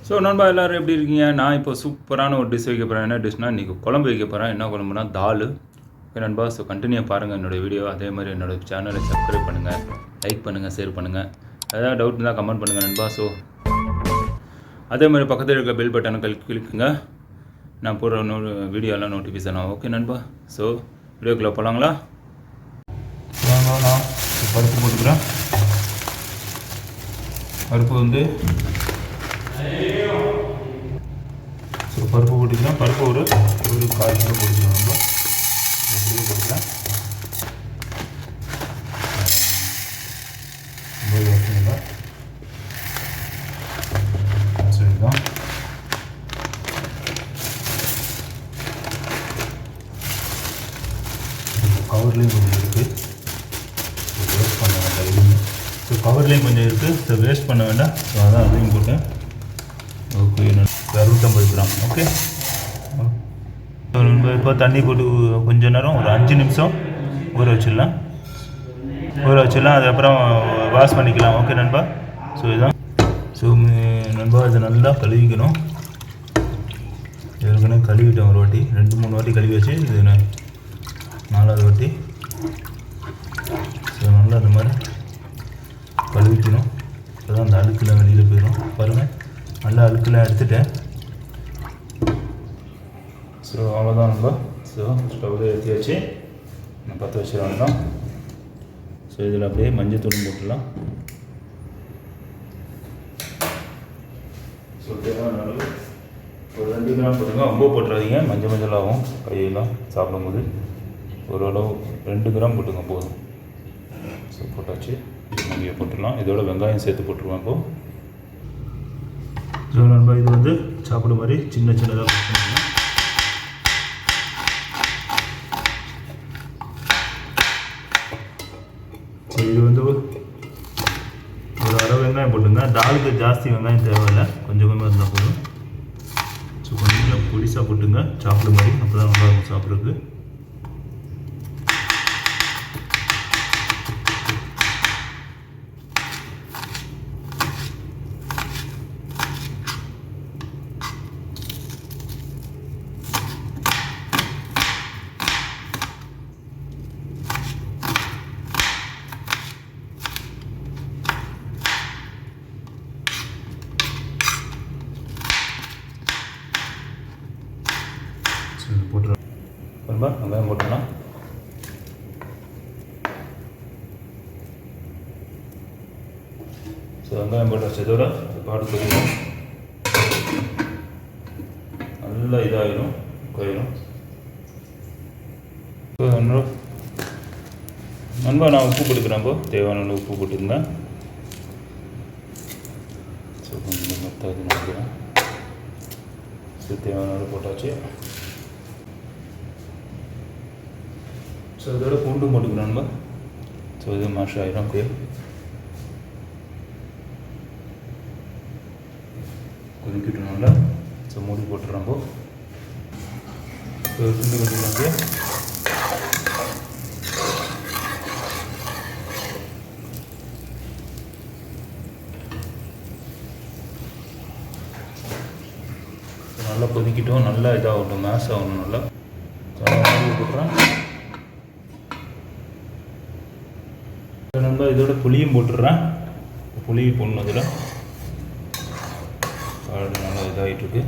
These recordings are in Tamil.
ஸோ நண்பா எல்லோரும் எப்படி இருக்கீங்க? நான் இப்போ சூப்பரான ஒரு டிஷ் வைக்க போகிறேன். என்ன டிஷ்னால் இன்றைக்கி குழம்பு வைக்க போகிறேன். என்ன குழம்புனா தால். ஓகே நண்பா, ஸோ கண்டினியூ பாருங்கள் என்னோடய வீடியோ. அதே மாதிரி என்னோடய சேனலை சப்ஸ்கிரைப் பண்ணுங்கள், லைக் பண்ணுங்கள், ஷேர் பண்ணுங்கள். ஏதாவது டவுட் இருந்தால் கமெண்ட் பண்ணுங்கள் நண்பா. ஸோ அதே மாதிரி பக்கத்தில் இருக்க பெல் பட்டனை கிளிக்குங்க. நான் போடுற வீடியோலாம் நோட்டிஃபிகேஷன் ஆகும். ஓகே நண்பா, ஸோ வீடியோக்குள்ளே போகலாங்களா? நான் பருப்பு போட்டுக்கிறேன். பருப்பு வந்து ஸோ பருப்பு போட்டுக்கலாம். பருப்பு ஒரு 1/4 கிலோ போட்டுக்கலாம். நம்ம கிலோ போட்டுக்கலாம். ரொம்ப யோசனை சரிதான். கவர்லேயும் கொஞ்சம் இருக்குது, வேஸ்ட் பண்ண வேண்டாம். இதுவுமே ஸோ கவர்லேயும் கொஞ்சம் இருக்குது, ஸோ வேஸ்ட் பண்ண வேண்டாம். ஸோ அதான் அதையும் போட்டேன். Okay, 250 gram. ஓகே, இப்போ தண்ணி போட்டு கொஞ்சம் நேரம் ஒரு 5 நிமிஷம் ஊற வச்சிடலாம். அதுக்கப்புறம் வாஷ் பண்ணிக்கலாம். ஓகே நண்பா, ஸோ இதுதான். ஸோ நண்பா இதை நல்லா கழுவிக்கணும். ஏற்கனவே கழுவிட்டேன் ஒரு வாட்டி, 2-3 வாட்டி கழுவி வச்சு, இது 4வது வாட்டி. ஸோ நல்லா இந்த மாதிரி கழுவிக்கணும். அப்போ தான் அந்த அழுக்கெல்லாம் வெளியில் போயிடும். பாருங்கள், நல்லா அழுக்கெல்லாம் எடுத்துட்டேன். ஸோ அவ்வளோதான் நண்பா. ஸோ ஸ்டவ்வில் ஏற்றி வச்சு நான் 10 வச்சிடலாம் தான். ஸோ இதில் அப்படியே மஞ்சத்தூள் போட்டுடலாம். ஸோ தேவையான அளவு ஒரு 2 கிராம் போட்டுங்க. ரொம்ப போட்டுறாதீங்க, மஞ்சளாகும் கையெல்லாம் சாப்பிடும்போது. ஓரளவு 2 கிராம் போட்டுங்க போதும். ஸோ போட்டாச்சு, மல்லியை போட்டுடலாம். இதோட வெங்காயம் சேர்த்து போட்டுருவேன். இப்போது ஸோ நண்பா இது வந்து சாப்பிட மாதிரி சின்னதாக பண்ணுங்க. ஸோ இது வந்து ஒரு 1/2 வெங்காயம் போட்டுங்க. தாலுக்கு ஜாஸ்தி வெங்காயம் தேவையில்லை, கொஞ்சம் இருந்தால் போதும். ஸோ கொஞ்சம் பொடிசாக போட்டுங்க சாப்பிட மாதிரி, அப்போ தான் நல்லா இருக்கும் சாப்பிட்றதுக்கு. போட்டுருவோம். வெங்காயம் போட்டுடலாம். ஸோ வெங்காயம் போட்டு வச்சதோட பாடு கொதிக்கும், நல்லா இதாகிடும், கொதிடும். ஸோ நண்பா நான் உப்பு போட்டுக்கிறேன். இப்போ தேவையான உப்பு போட்டுக்கங்க. ஸோ கொஞ்சம் மெத்தாது நினைக்கிறேன். ஸோ தேவையான போட்டாச்சு. ஸோ இதோட பூண்டு போட்டுக்கிறோம் நம்ம. ஸோ இது மேஷ் ஆகிடும் அப்படியே. கொதிக்கிட்டோம் நல்லா. ஸோ மூடி போட்டுறோம். ஸோ பூண்டு கொதிக்கலாம் அப்படியே. நல்லா கொதிக்கிட்டோம், நல்லா இதாகட்டும், மேஷ் ஆகணும் நல்லா. மூடி போட்டுறேன். நண்பா இதோட புளியும் போட்டுடுறேன். புளி போடணும். அதில் நல்லா இதாகிட்டுருக்கு.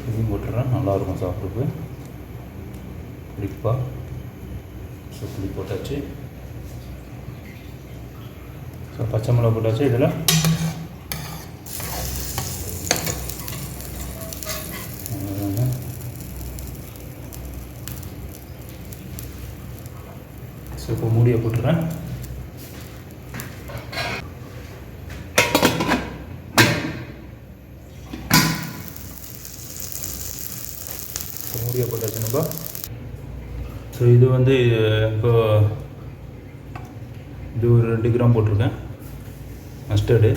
புளியும் போட்டுடுறேன், நல்லாயிருக்கும் சாப்பிட்றதுக்கு புளிப்பா. ஸோ புளி போட்டாச்சு. ஸோ பச்சை மிளகா போட்டாச்சு. இதில் ஸோ இப்போ மூடியை போட்டுறேன். மூடியை போட்டாச்சு நம்ம. ஸோ இது வந்து இப்போ இது ஒரு 2 கிராம் போட்டிருக்கேன். மஸ்டர்டு,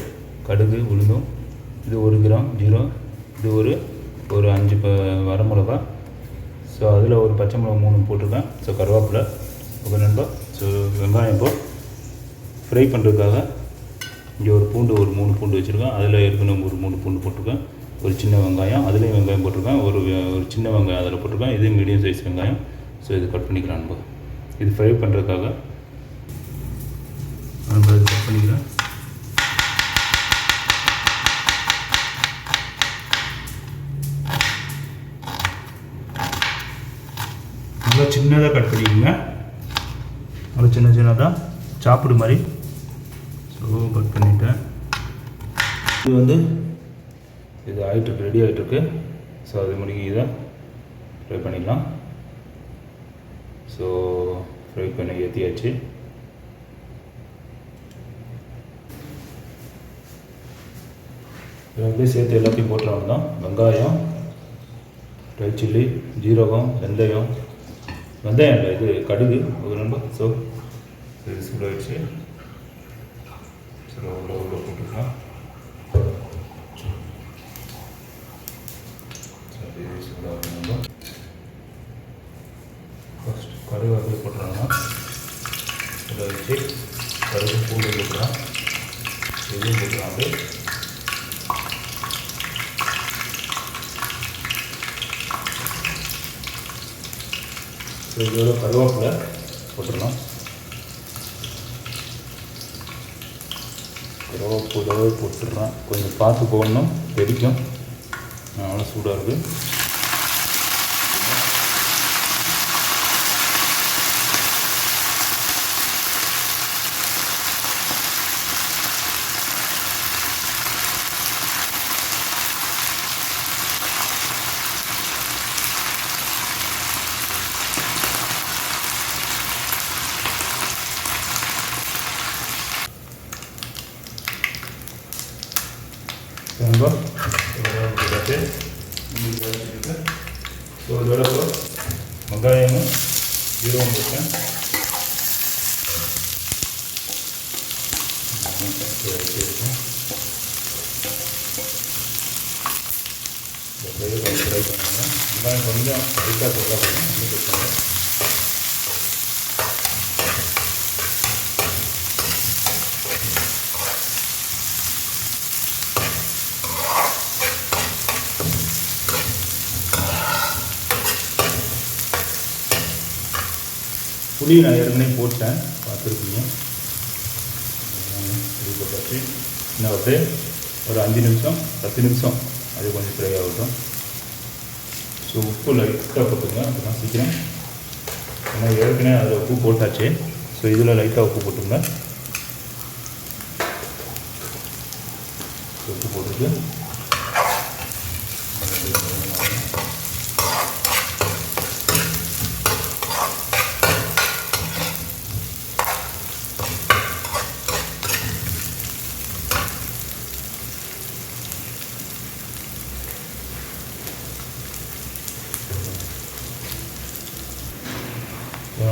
கடுகு, உளுந்தும். இது 1 கிராம் ஜீரோ. இது ஒரு 5 வரமிளகா. ஸோ அதில் ஒரு பச்சை மிளகா 3 போட்டிருக்கேன். ஸோ கருவேப்பிலை ஓகே நண்பா. ஸோ வெங்காயம் இப்போ ஃப்ரை பண்ணுறதுக்காக இங்கே ஒரு 3 பூண்டு வச்சுருக்கேன். அதில் ஏற்கனவே ஒரு 3 பூண்டு போட்டிருக்கேன். ஒரு சின்ன வெங்காயம், அதுலேயும் வெங்காயம் போட்டிருக்கேன். ஒரு சின்ன வெங்காயம் அதில் போட்டிருக்கேன். இது மீடியம் சைஸ் வெங்காயம். ஸோ இது கட் பண்ணிக்கலாம் நண்பா. இது ஃப்ரை பண்ணுறதுக்காக நண்பா இது கட் பண்ணிக்கிறேன். நல்லா சின்னதாக கட் பண்ணிக்கோங்க. நல்லா சின்னதாக சாப்பிடு மாதிரி. ஸோ கட் பண்ணிட்டேன். இது ஆகிட்டுருக்கு, ரெடி ஆகிட்டுருக்கு. ஸோ அது முடிக்க இதை ஃப்ரை பண்ணிடலாம். ஸோ ஃப்ரை பண்ணி ஏற்றியாச்சு. இதை அப்படியே சேர்த்து எல்லாத்தையும் போட்டுறவங்க தான். வெங்காயம், ரெட் சில்லி, ஜீரகம், வெந்தயம் இல்லை இது கடுகு ஒரு நண்பா. ஸோ இது சூடாகிடுச்சு. ஸோ உள்ள போட்டுக்கலாம். சூடாக ஃபஸ்ட் கடுகு அப்படியே போட்டுறாங்கன்னா இதை வச்சு கடுகு பூண்டு போட்டுக்கலாம். இதையும் போட்டுக்கலாம். அப்படியே ஸோ இதோட கருவேப்பிலை போட்டுடலாம். கருவேப்பிலை போட்டுடுறேன். கொஞ்சம் பார்த்து போடணும், தெரிக்கும். நல்லா சூடாக இருக்குது. ரொம்ப ஸோ இதோட வெங்காயமும் ஜீரகம் போட்டேன். கொஞ்சம் ஃப்ரை பண்ணுங்க. வெங்காயம் கொஞ்சம் லைட்டாக போட்டால் போதும். புளி நான் ஏற்கனவே போட்டேன், பார்த்துருப்பீங்க. புளி போட்டாச்சு. இன்னும் அப்படியே ஒரு 5 நிமிஷம் 10 நிமிஷம் அது கொஞ்சம் ஃப்ரை ஆகட்டும். ஸோ உப்பு லைட்டாக போட்டுங்க, அப்படின்னா சீக்கிரம். ஏன்னா ஏற்கனவே அதில் உப்பு போட்டாச்சு. ஸோ இதில் லைட்டாக உப்பு போட்டுங்க. உப்பு போட்டுட்டு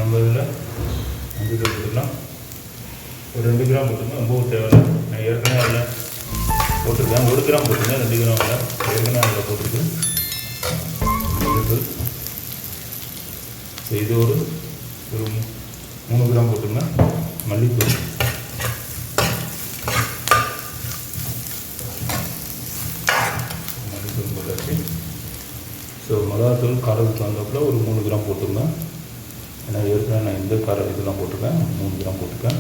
நம்ம இதில் 5 கிராம் போட்டுக்கலாம். ஒரு 2 கிராம் போட்டுங்க, ரொம்ப தேவையில்லை. நான் ஏற்கனவே அதில் போட்டிருக்கேன். 1 கிராம் போட்டுங்க, 2 கிராம் இல்லை, ஏற்கனவே அதில் போட்டிருக்கு. இது ஒரு 3 கிராம் போட்டுங்க. மல்லித்தூள் போட்டாச்சு. ஸோ மிளகாத்தூள் காரத்துக்கு வந்தப்போ ஒரு 3 கிராம் போட்டுங்க. ஏன்னா ஏற்கனவே நான் இந்த இதெல்லாம் போட்டிருக்கேன். 3 கிராம் போட்டிருக்கேன்.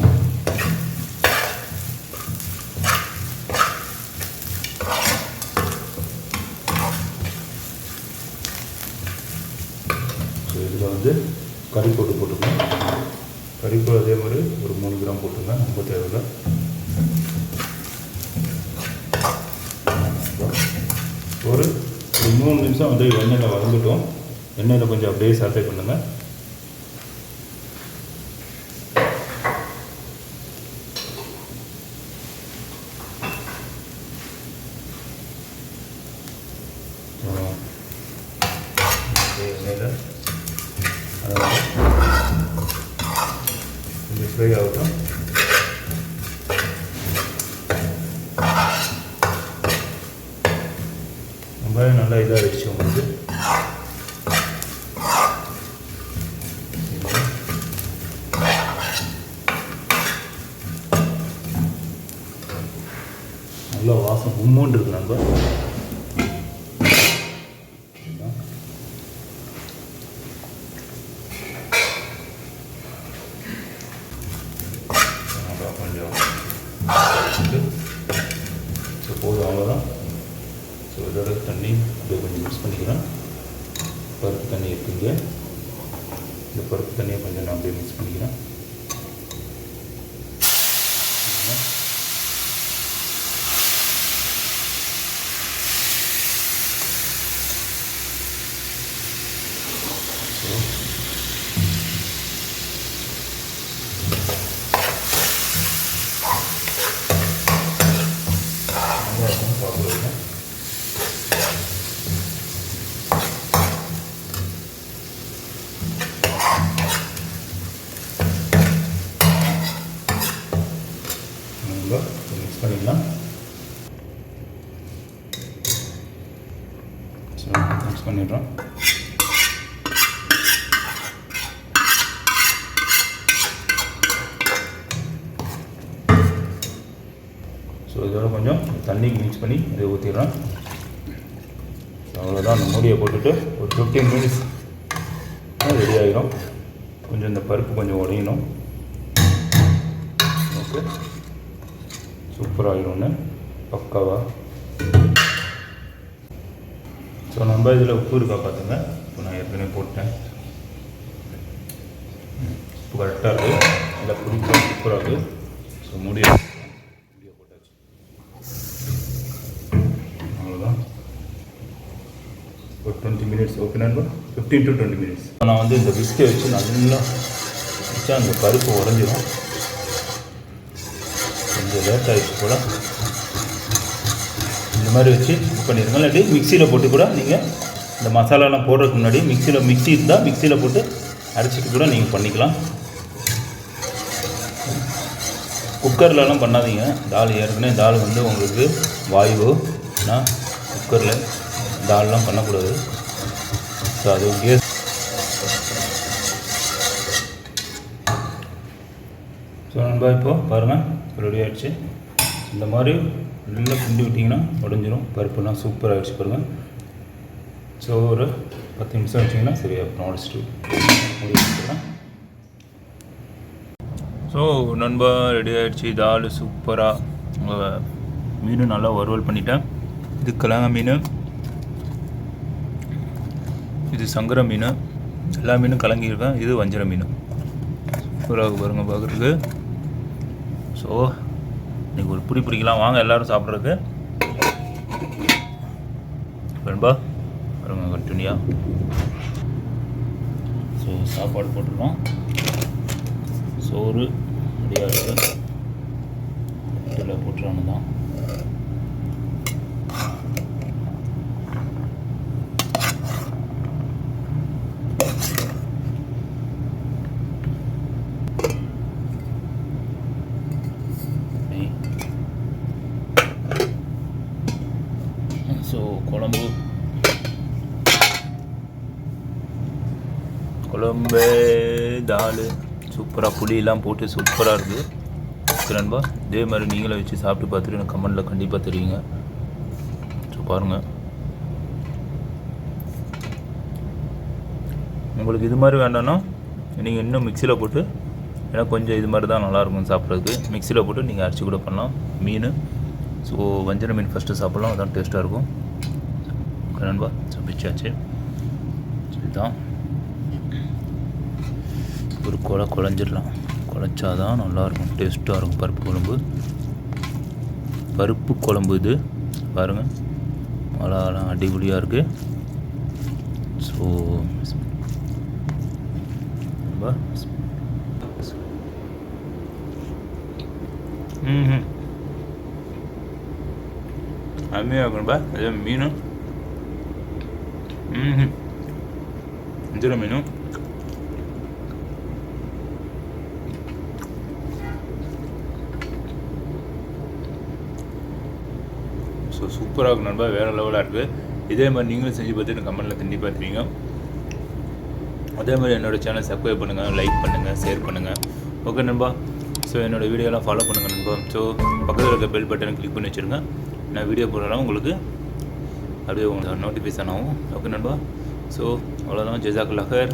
ஸோ இதில் கறிப்பொடி போட்டுருக்கேன். கறிப்பொடி அதே மாதிரி ஒரு 3 கிராம் போட்டுருங்க, ரொம்ப தேவையில்லை. ஒரு 3 நிமிஷம் எண்ணெயில் வதங்கட்டும். எண்ணெயில் கொஞ்சம் அப்படியே சாட்டை பண்ணுங்கள். எண்ணெயில் கொஞ்சம் ஃப்ரை ஆகட்டும். வெங்காயம் நல்லா இதாக ஆகிடுச்சு உங்களுக்கு. நல்லா வாசம் கும்முன்னு இருக்கு நண்பா. கொஞ்சம் ஸோ போதும், அவ்வளோதான். ஸோ இதோட தண்ணி அப்படியே கொஞ்சம் மிக்ஸ் பண்ணிக்கிறேன். பருப்பு தண்ணி இருக்குங்க, இந்த பருப்பு தண்ணியை கொஞ்சம் நான் அப்படியே மிக்ஸ் பண்ணிக்கிறேன். மிக்ஸ் பண்ணிக்கலாம். ஸோ மிக்ஸ் பண்ணிடுறோம். ஸோ இதோட கொஞ்சம் தண்ணி மிக்ஸ் பண்ணி இதை ஊற்றிடுறோம். அவ்வளோதான். அந்த மூடியை போட்டுட்டு ஒரு 15 மினிட்ஸ் ரெடி ஆகிடும். கொஞ்சம் இந்த பருப்பு கொஞ்சம் உடையணும். ஓகே, சூப்பராகிடும்னு பக்காவா. ஸோ நம்ம இதில் உப்பு இருக்கா பார்த்துங்க. இப்போ நான் ஏற்கனவே போட்டேன். உப்பு கரெக்டாக இருக்குது, நல்லா பிடிக்கும், சூப்பராக இருக்குது. ஸோ மூடியை போட்டாச்சு. அவ்வளோதான். ஒரு 20 மினிட்ஸ். ஓகே நண்பா, 15 to 20 மினிட்ஸ். நான் வந்து இந்த விஸ்கை வச்சு நல்லா வச்சா அந்த பருப்பு உடஞ்சிடும். கொஞ்சம் லேட் ஆகிடுச்சு போல். இந்த மாதிரி வச்சு புக் பண்ணிடுங்க. இல்லாட்டி மிக்சியில் போட்டு கூட நீங்கள் இந்த மசாலாலாம் போடுறதுக்கு முன்னாடி மிக்சி இருந்தால் மிக்சியில் போட்டு அரைச்சிட்டு கூட நீங்கள் பண்ணிக்கலாம். குக்கர்லலாம் பண்ணாதீங்க. ஏற்கனவே தால் வந்து உங்களுக்கு வாயுனா குக்கரில் தால்லாம் பண்ணக்கூடாது. ஸோ அது கேஸ். ஸோ நண்பா இப்போது பாருங்கள் ரெடி ஆகிடுச்சு. இந்த மாதிரி நல்லா கிண்டி விட்டிங்கன்னா உடஞ்சிரும். பருப்புலாம் சூப்பராக ஆகிடுச்சு பாருங்கள். ஸோ ஒரு 10 நிமிஷம் வச்சிங்கன்னா சரியாக இருக்கும். உடச்சிட்டு முடிச்சுக்கிறேன். ஸோ நண்பா ரெடி ஆகிடுச்சு தால் சூப்பராக. மீன் நல்லா வறுவல் பண்ணிட்டேன். இது கிழங்கா மீன், இது சங்கரா மீன், எல்லா மீனும் கலங்கியிருக்கேன். இது வஞ்சர மீன். சூப்பராக பாருங்கள் பார்க்குறதுக்கு. ஸோ இன்றைக்கி ஒரு பிடிக்கலாம் வாங்க எல்லோரும் சாப்பிட்றதுக்கு. வேணும்பா பாருங்க கண்டினியூ. ஸோ சாப்பாடு போட்டுருக்கோம். சோறு ரெடியாக இருக்குது. இதில் போட்டுறானு தான். ஸோ குழம்பு தால் சூப்பராக புளியெல்லாம் போட்டு சூப்பராக இருக்குது. ஓகே நண்பா, இதே மாதிரி நீங்களே வச்சு சாப்பிட்டு பார்த்துட்டு எனக்கு கமெண்டில் கண்டிப்பாக தெரியுங்க. ஸோ பாருங்கள், உங்களுக்கு இது மாதிரி வேண்டாம்னா நீங்கள் இன்னும் மிக்சியில் போட்டு, ஏன்னா கொஞ்சம் இது மாதிரி தான் நல்லாயிருக்கும் சாப்பிட்றதுக்கு. மிக்சியில் போட்டு நீங்கள் அரைச்சி கூட பண்ணலாம் மீன். ஸோ வஞ்சர மீன் ஃபஸ்ட்டு சாப்பிட்லாம், அதான் டேஸ்ட்டாக இருக்கும். ஓகே நண்பா, ஸோ பிச்சாச்சு. இதுதான் ஒரு குழஞ்சிடலாம். குழச்சாதான் நல்லாயிருக்கும், டேஸ்ட்டாக இருக்கும் பருப்பு குழம்பு. இது பாருங்கள் மிளகாலாம் அடிபொடியாக இருக்குது. ஸோ அருமையாக இருக்கும்பா. அதே மீன் வஞ்சர மீன் ஸோ சூப்பராக இருக்கும் நண்பா, வேறு லெவலாக இருக்குது. இதே மாதிரி நீங்களும் செஞ்சு பார்த்துட்டு கமெண்ட்டில் கண்டிப்பாக தெரியுங்க. அதே மாதிரி என்னோடய சேனல் சப்ஸ்கிரைப் பண்ணுங்கள், லைக் பண்ணுங்கள், ஷேர் பண்ணுங்கள். ஓகே நண்பா, ஸோ என்னோடய வீடியோலாம் ஃபாலோ பண்ணுங்கள் நண்பா. ஸோ பக்கத்தில் இருக்க பெல் பட்டனை கிளிக் பண்ணி வச்சுருங்க. நான் வீடியோ போடுறேன் உங்களுக்கு அப்படியே உங்களுக்கு நோட்டிஃபிகேஷன் ஆகும். ஓகே நண்பா. ஸோ அவ்வளோதான். ஜஸாக்கல்லாஹ் ஹைர்.